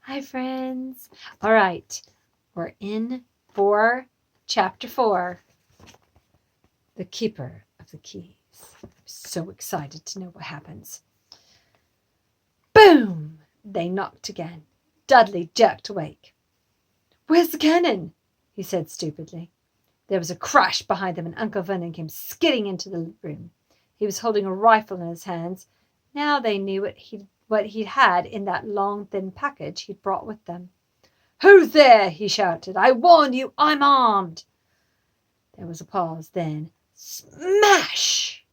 Hi, friends. All right, we're in for chapter 4, The Keeper of the Keys. I'm so excited to know what happens. Boom! They knocked again. Dudley jerked awake. Where's the cannon? He said stupidly. There was a crash behind them and Uncle Vernon came skidding into the room. He was holding a rifle in his hands. Now they knew what he'd had in that long, thin package he'd brought with them. Who's there? He shouted. I warn you, I'm armed. There was a pause. Then, smash!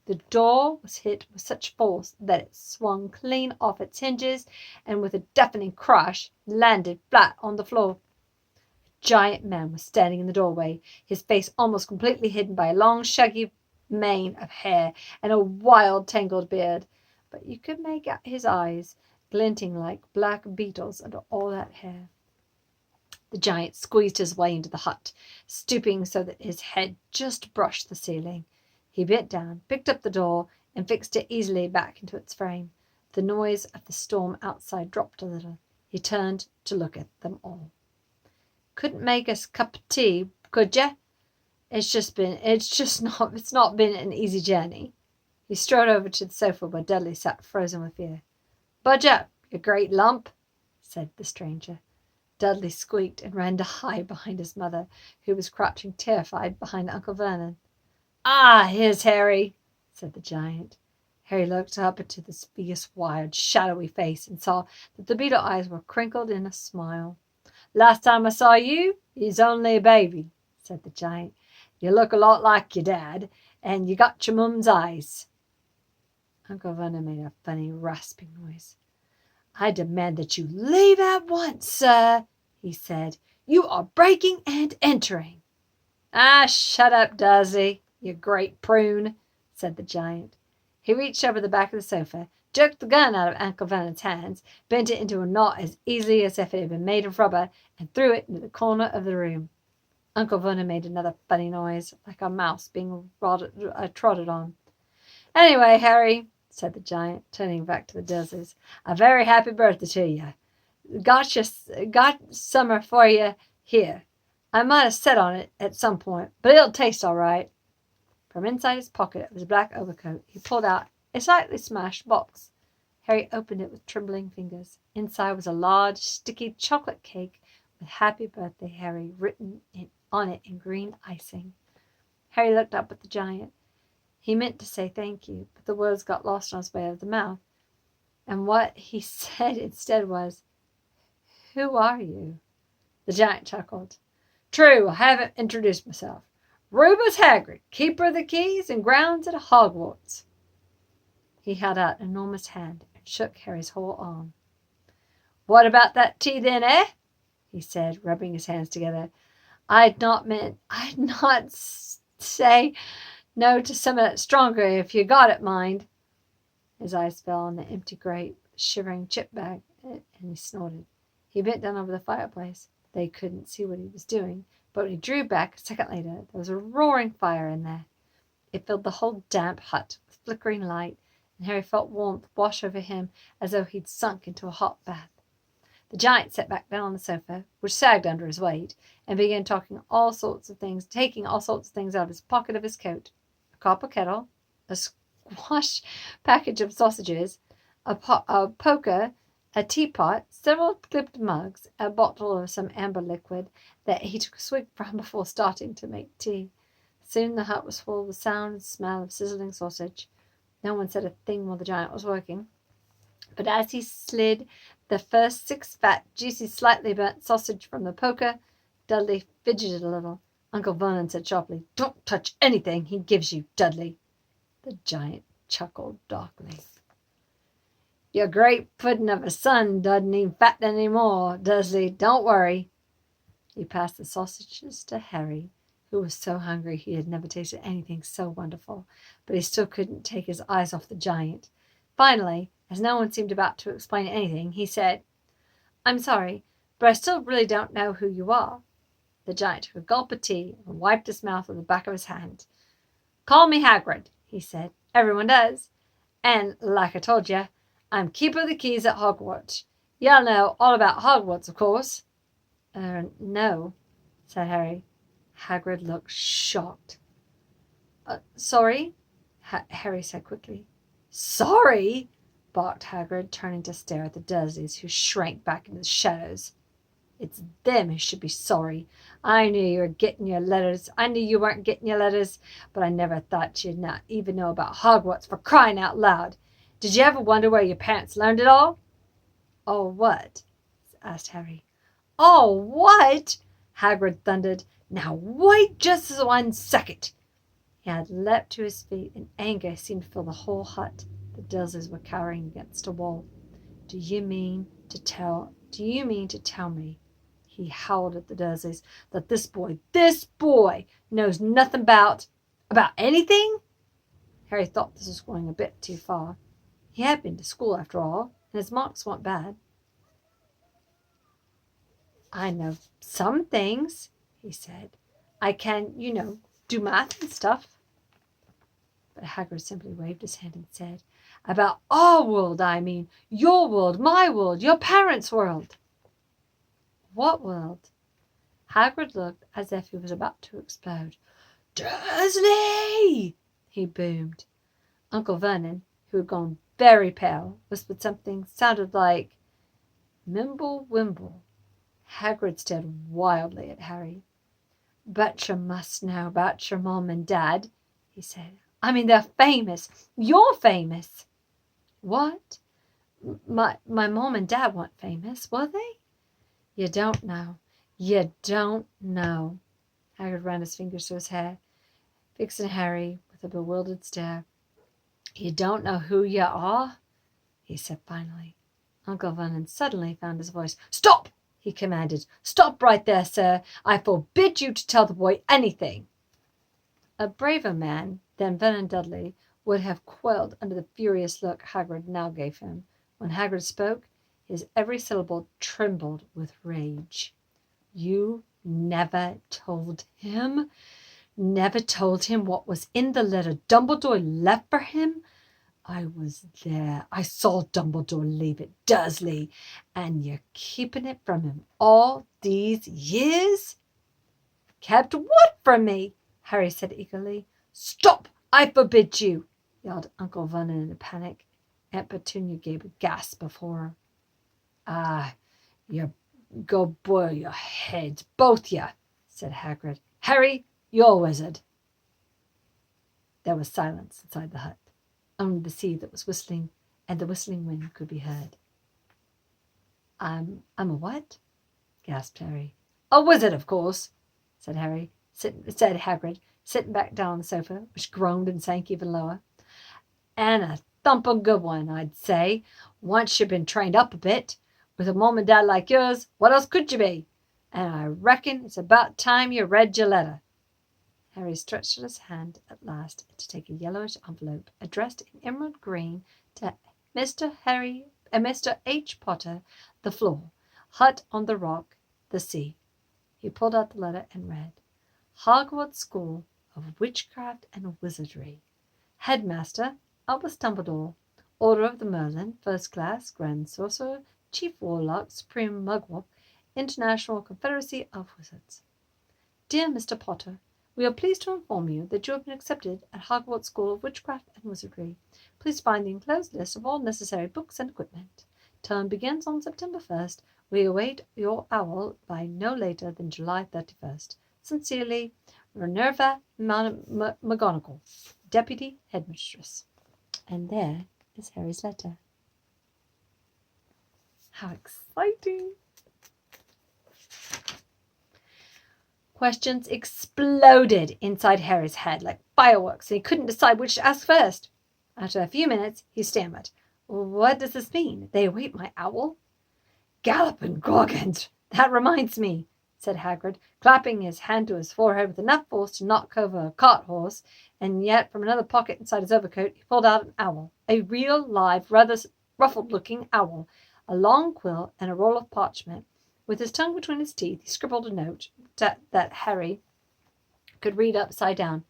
The door was hit with such force that it swung clean off its hinges and with a deafening crash landed flat on the floor. A giant man was standing in the doorway, his face almost completely hidden by a long, shaggy mane of hair and a wild, tangled beard. But you could make out his eyes glinting like black beetles under all that hair. The giant squeezed his way into the hut, stooping so that his head just brushed the ceiling. He bent down, picked up the door, and fixed it easily back into its frame. The noise of the storm outside dropped a little. He turned to look at them all. Couldn't make us a cup of tea, could ya? It's not been an easy journey. He strode over to the sofa where Dudley sat frozen with fear. Budge up, you great lump, said the stranger. Dudley squeaked and ran to hide behind his mother, who was crouching terrified behind Uncle Vernon. Ah, here's Harry, said the giant. Harry looked up into the fierce, wild, shadowy face and saw that the beetle eyes were crinkled in a smile. Last time I saw you, he's only a baby, said the giant. You look a lot like your dad, and you got your mum's eyes. Uncle Vernon made a funny, rasping noise. I demand that you leave at once, sir, he said. You are breaking and entering. Ah, shut up, Dudley, you great prune, said the giant. He reached over the back of the sofa, jerked the gun out of Uncle Vernon's hands, bent it into a knot as easily as if it had been made of rubber, and threw it into the corner of the room. Uncle Vernon made another funny noise, like a mouse being trodden on. Anyway, Harry, said the giant, turning back to the Dursleys, a very happy birthday to you. Got summer for you here. I might have set on it at some point, but it'll taste all right. From inside his pocket of his black overcoat, he pulled out a slightly smashed box. Harry opened it with trembling fingers. Inside was a large, sticky chocolate cake with Happy Birthday, Harry written on it in green icing. Harry looked up at the giant. He meant to say thank you, but the words got lost on his way out of the mouth. And what he said instead was, Who are you? The giant chuckled. True, I haven't introduced myself. Rufus Hagrid, keeper of the keys and grounds at Hogwarts. He held out an enormous hand and shook Harry's whole arm. What about that tea then, eh? He said, rubbing his hands together. I'd not say no to some of that stronger if you got it, mind. His eyes fell on the empty grate, shivering chip bag, and he snorted. He bent down over the fireplace. They couldn't see what he was doing, but when he drew back a second later, there was a roaring fire in there. It filled the whole damp hut with flickering light, and Harry felt warmth wash over him as though he'd sunk into a hot bath. The giant sat back down on the sofa, which sagged under his weight, and began taking all sorts of things out of his pocket of his coat. A copper kettle, a squash package of sausages, a poker, a teapot, several clipped mugs, a bottle of some amber liquid that he took a swig from before starting to make tea. Soon the hut was full of the sound and smell of sizzling sausage. No one said a thing while the giant was working. But as he slid the first 6 fat, juicy, slightly burnt sausage from the poker, Dudley fidgeted a little. Uncle Vernon said sharply, Don't touch anything he gives you, Dudley. The giant chuckled darkly. Your great puddin' of a son doesn't even fatten any more, Dudley. Don't worry. He passed the sausages to Harry, who was so hungry he had never tasted anything so wonderful, but he still couldn't take his eyes off the giant. Finally, as no one seemed about to explain anything, he said, I'm sorry, but I still really don't know who you are. The giant took a gulp of tea and wiped his mouth with the back of his hand. Call me Hagrid, he said. Everyone does. And, like I told you, I'm keeper of the keys at Hogwarts. Y'all know all about Hogwarts, of course. No, said Harry. Hagrid looked shocked. Sorry, Harry said quickly. Sorry? Barked Hagrid, turning to stare at the Dursleys, who shrank back into the shadows. It's them who should be sorry. I knew you were getting your letters. I knew you weren't getting your letters, but I never thought you'd not even know about Hogwarts, for crying out loud. Did you ever wonder where your parents learned it all? All what? Asked Harry. All what? Hagrid thundered. Now wait just 1 second. He had leapt to his feet, and anger seemed to fill the whole hut. The Dursleys were cowering against a wall. Do you mean to tell me, he howled at the Dursleys, that this boy knows nothing about anything? Harry thought this was going a bit too far. He had been to school after all, and his marks weren't bad. I know some things, he said. I can, do math and stuff. But Hagrid simply waved his hand and said, About our world, I mean. Your world, my world, your parents' world. What world? Hagrid looked as if he was about to explode. Dursley! He boomed. Uncle Vernon, who had gone very pale, whispered something sounded like Mimble Wimble. Hagrid stared wildly at Harry. Bet you must know about your mom and dad, he said. I mean, they're famous. You're famous. What? My mom and dad weren't famous, were they? You don't know. You don't know. Hagrid ran his fingers through his hair, fixing Harry with a bewildered stare. You don't know who you are? He said finally. Uncle Vernon suddenly found his voice. Stop! He commanded. Stop right there, sir. I forbid you to tell the boy anything. A braver man than Vernon Dudley would have quailed under the furious look Hagrid now gave him. When Hagrid spoke, his every syllable trembled with rage. You never told him? Never told him what was in the letter Dumbledore left for him? I was there. I saw Dumbledore leave it, Dursley, and you're keeping it from him all these years? Kept what from me? Harry said eagerly. Stop! I forbid you! Yelled Uncle Vernon in a panic. Aunt Petunia gave a gasp of horror. Ah, you go boil your heads, both you, said Hagrid. Harry, you're a wizard. There was silence inside the hut. Only the sea that was whistling and the whistling wind could be heard. I'm a what? Gasped Harry. A wizard, of course, said Hagrid, sitting back down on the sofa, which groaned and sank even lower. And a thumping good one, I'd say, once you've been trained up a bit. With a mom and dad like yours, what else could you be? And I reckon it's about time you read your letter. Harry stretched out his hand at last to take a yellowish envelope addressed in emerald green to Mr. H. Potter, the floor, hut on the rock, the sea. He pulled out the letter and read, Hogwarts School of Witchcraft and Wizardry. Headmaster, Albus Dumbledore. Order of the Merlin, First Class, Grand Sorcerer, Chief Warlock, Supreme Mugwump, International Confederacy of Wizards. Dear Mr. Potter, we are pleased to inform you that you have been accepted at Hogwarts School of Witchcraft and Wizardry. Please find the enclosed list of all necessary books and equipment. Term begins on September 1st. We await your owl by no later than July 31st. Sincerely, Minerva McGonagall, Deputy Headmistress. And there is Harry's letter. How exciting! Questions exploded inside Harry's head like fireworks, and he couldn't decide which to ask first. After a few minutes, he stammered. What does this mean? They await my owl? Galloping Gorgons! That reminds me, said Hagrid, clapping his hand to his forehead with enough force to knock over a cart horse, and yet from another pocket inside his overcoat he pulled out an owl, a real, live, rather ruffled-looking owl, a long quill and a roll of parchment. With his tongue between his teeth, he scribbled a note that Harry could read upside down.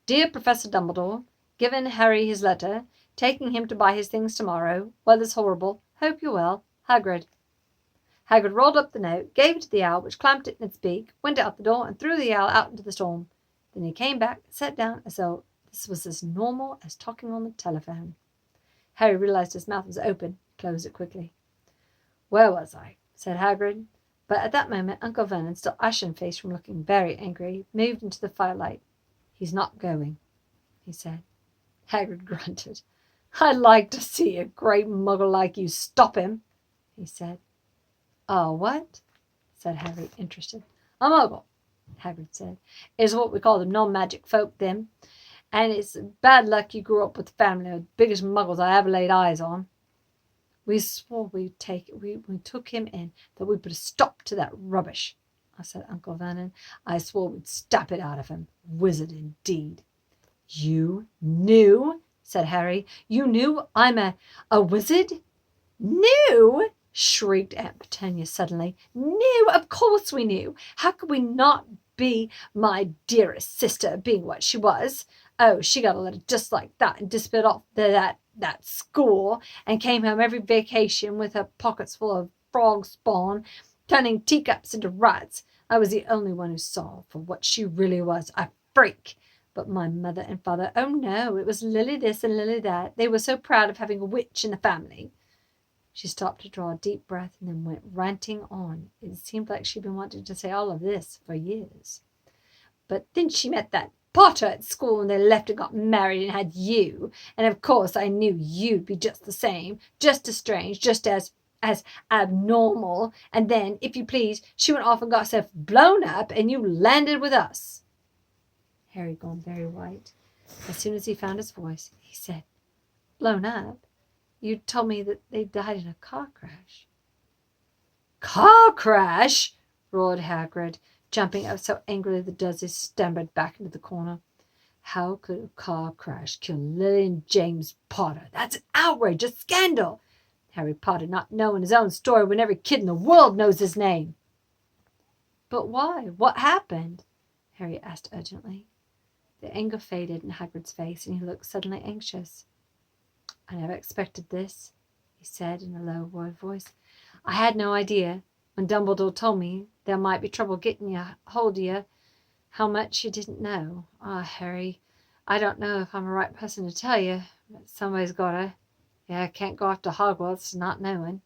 Dear Professor Dumbledore, given Harry his letter, taking him to buy his things tomorrow. Weather's horrible. Hope you're well. Hagrid. Hagrid rolled up the note, gave it to the owl, which clamped it in its beak, went out the door, and threw the owl out into the storm. Then he came back and sat down as though this was as normal as talking on the telephone. Harry realized his mouth was open, closed it quickly. "Where was I?" said Hagrid. But at that moment Uncle Vernon, still ashen-faced from looking very angry, moved into the firelight. "He's not going," he said. Hagrid grunted. "I'd like to see a great muggle like you stop him," he said. "Oh, what?" said Harry, interested. "A muggle," Hagrid said, "is what we call them non-magic folk, them. And it's bad luck you grew up with a family of the biggest muggles I ever laid eyes on. We swore we took him in that we put a stop to that rubbish," said Uncle Vernon. "I swore we'd stamp it out of him. Wizard indeed." "You knew?" said Harry. "You knew I'm a wizard?" "Knew?" shrieked Aunt Petunia suddenly. "Knew? Of course we knew. How could we not be, my dearest sister, being what she was? Oh, she got a letter just like that and disappeared off that school and came home every vacation with her pockets full of frog spawn, turning teacups into rats. I was the only one who saw for what she really was, a freak. But my mother and father, oh no, it was Lily this and Lily that. They were so proud of having a witch in the family." She stopped to draw a deep breath and then went ranting on. It seemed like she'd been wanting to say all of this for years. "But then she met that Potter at school and they left and got married and had you. And of course I knew you'd be just the same, just as strange, just as abnormal. And then, if you please, she went off and got herself blown up and you landed with us." Harry had gone very white. As soon as he found his voice, he said, "Blown up? You told me that they died in a car crash." "Car crash!" roared Hagrid, jumping up so angrily that Dudley stammered back into the corner. "How could a car crash kill Lily and James Potter? That's an outrage, a scandal. Harry Potter not knowing his own story when every kid in the world knows his name." "But why? What happened?" Harry asked urgently. The anger faded in Hagrid's face, and he looked suddenly anxious. "I never expected this," he said in a low voice. "I had no idea, when Dumbledore told me there might be trouble getting hold of you, how much you didn't know. Ah, Harry, I don't know if I'm the right person to tell you, but somebody's gotta. Yeah, I can't go off to Hogwarts not knowing."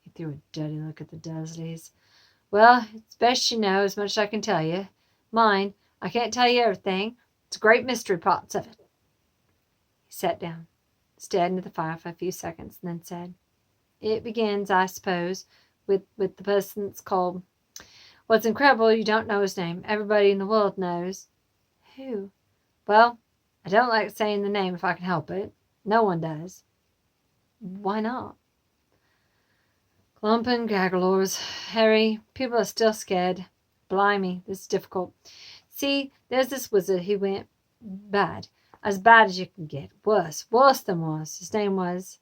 He threw a dirty look at the Dursleys. "Well, it's best you know as much as I can tell you. Mind, I can't tell you everything. It's a great mystery, parts of it." He sat down, stared into the fire for a few seconds, and then said, "It begins, I suppose, with the person that's called. What's incredible, you don't know his name. Everybody in the world knows." "Who?" "Well, I don't like saying the name if I can help it. No one does." "Why not?" "Clump and gagglers, Harry. People are still scared. Blimey, this is difficult. See, there's this wizard. He went bad. As bad as you can get. Worse than worse. His name was—"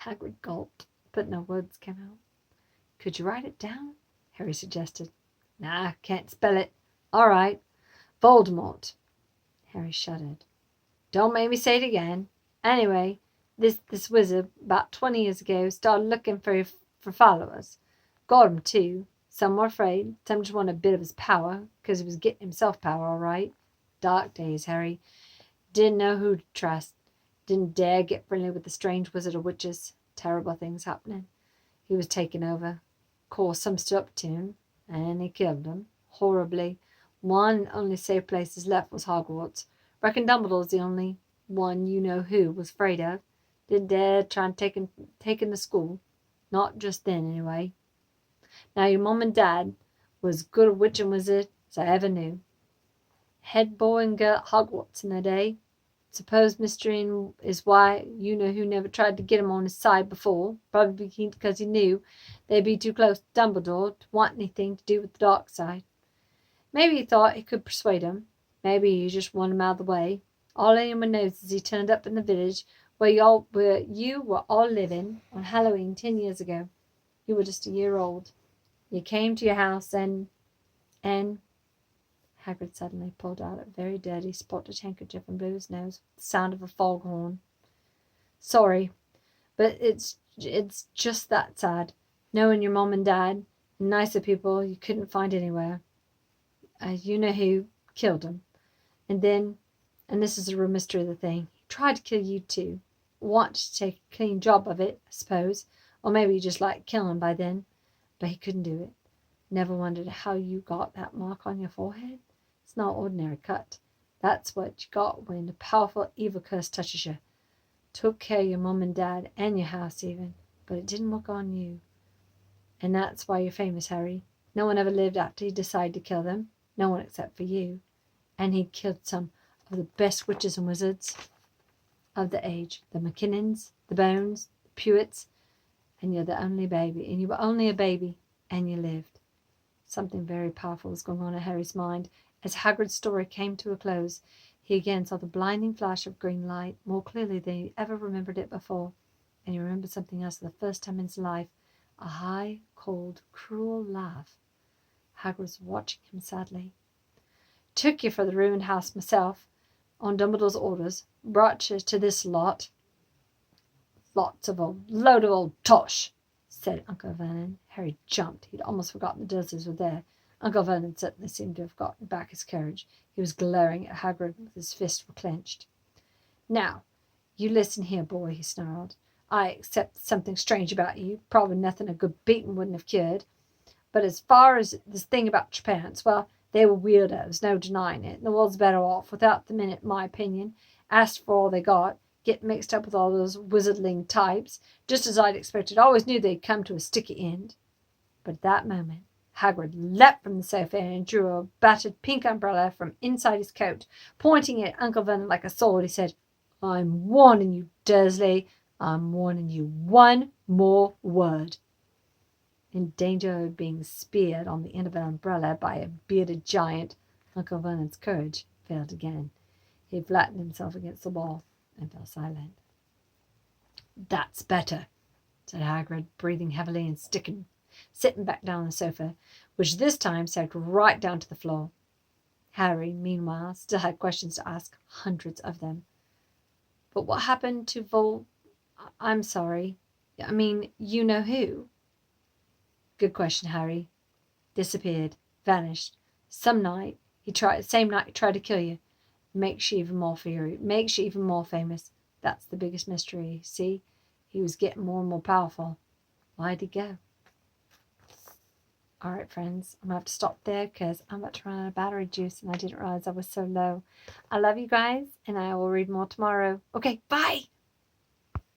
Hagrid gulped, but no words came out. "Could you write it down?" Harry suggested. "Nah, can't spell it." "All right. Voldemort." Harry shuddered. "Don't make me say it again. Anyway, this wizard, about 20 years ago, started looking for followers. Got 'em, too. Some were afraid. Some just wanted a bit of his power, because he was getting himself power, all right. Dark days, Harry. Didn't know who to trust. Didn't dare get friendly with the strange wizard or witches. Terrible things happening. He was taken over. Of course, some stood up to him, and he killed them. Horribly. One and only safe place is left was Hogwarts. Reckon Dumbledore's the only one you know who was afraid of. Didn't dare try and take him to school. Not just then, anyway. Now, your mum and dad was as good a witch and wizard as I ever knew. Head boy and girl at Hogwarts in their day. Suppose mystery is why you know who never tried to get him on his side before, probably because he knew they'd be too close to Dumbledore to want anything to do with the dark side. Maybe he thought he could persuade him. Maybe he just wanted him out of the way. All anyone knows is he turned up in the village where you were all living on Halloween 10 years ago. You were just a year old. You came to your house and Hagrid suddenly pulled out a very dirty spotted handkerchief and blew his nose with the sound of a foghorn. "Sorry, but it's just that sad. knowing your mom and dad, and nicer people you couldn't find anywhere. You know who killed him. And then, and this is the real mystery of the thing, he tried to kill you too. Wanted to take a clean job of it, I suppose. Or maybe you just liked killing by then. But he couldn't do it. Never wondered how you got that mark on your forehead? It's not ordinary cut. That's what you got when a powerful evil curse touches you. Took care of your mum and dad and your house even, but it didn't work on you. And that's why you're famous, Harry. No one ever lived after he decided to kill them. No one except for you. And he killed some of the best witches and wizards of the age. The McKinnons, the Bones, the Pewits. And you're the only baby. And you were only a baby. And you lived. Something very powerful was going on in Harry's mind. As Hagrid's story came to a close, he again saw the blinding flash of green light more clearly than he ever remembered it before. And he remembered something else for the first time in his life. A high, cold, cruel laugh. Hagrid was watching him sadly. Took you for the ruined house myself, on Dumbledore's orders. Brought you to this lot. Load of old tosh, said Uncle Vernon. Harry jumped. He'd almost forgotten the Dursleys were there. Uncle Vernon certainly seemed to have gotten back his courage. He was glaring at Hagrid with his fists clenched. Now, you listen here, boy, he snarled. I accept something strange about you. Probably nothing a good beating wouldn't have cured. But as far as this thing about your parents, well, they were weirdos, no denying it. And the world's better off without them in it, in my opinion. Asked for all they got. Get mixed up with all those wizardling types, just as I'd expected. Always knew they'd come to a sticky end. But at that moment, Hagrid leapt from the sofa and drew a battered pink umbrella from inside his coat. Pointing at Uncle Vernon like a sword, he said, I'm warning you, Dursley. I'm warning you one more word. In danger of being speared on the end of an umbrella by a bearded giant, Uncle Vernon's courage failed again. He flattened himself against the wall and fell silent. That's better, said Hagrid, breathing heavily and sitting back down on the sofa, which this time sagged right down to the floor. Harry, meanwhile, still had questions to ask, hundreds of them. But what happened to I'm sorry. I mean, you know who? Good question, Harry. Disappeared. Vanished. Same night he tried to kill you. Makes you even more famous. That's the biggest mystery. See? He was getting more and more powerful. Why'd he go? All right, friends, I'm going to have to stop there because I'm about to run out of battery juice and I didn't realize I was so low. I love you guys and I will read more tomorrow. Okay, bye!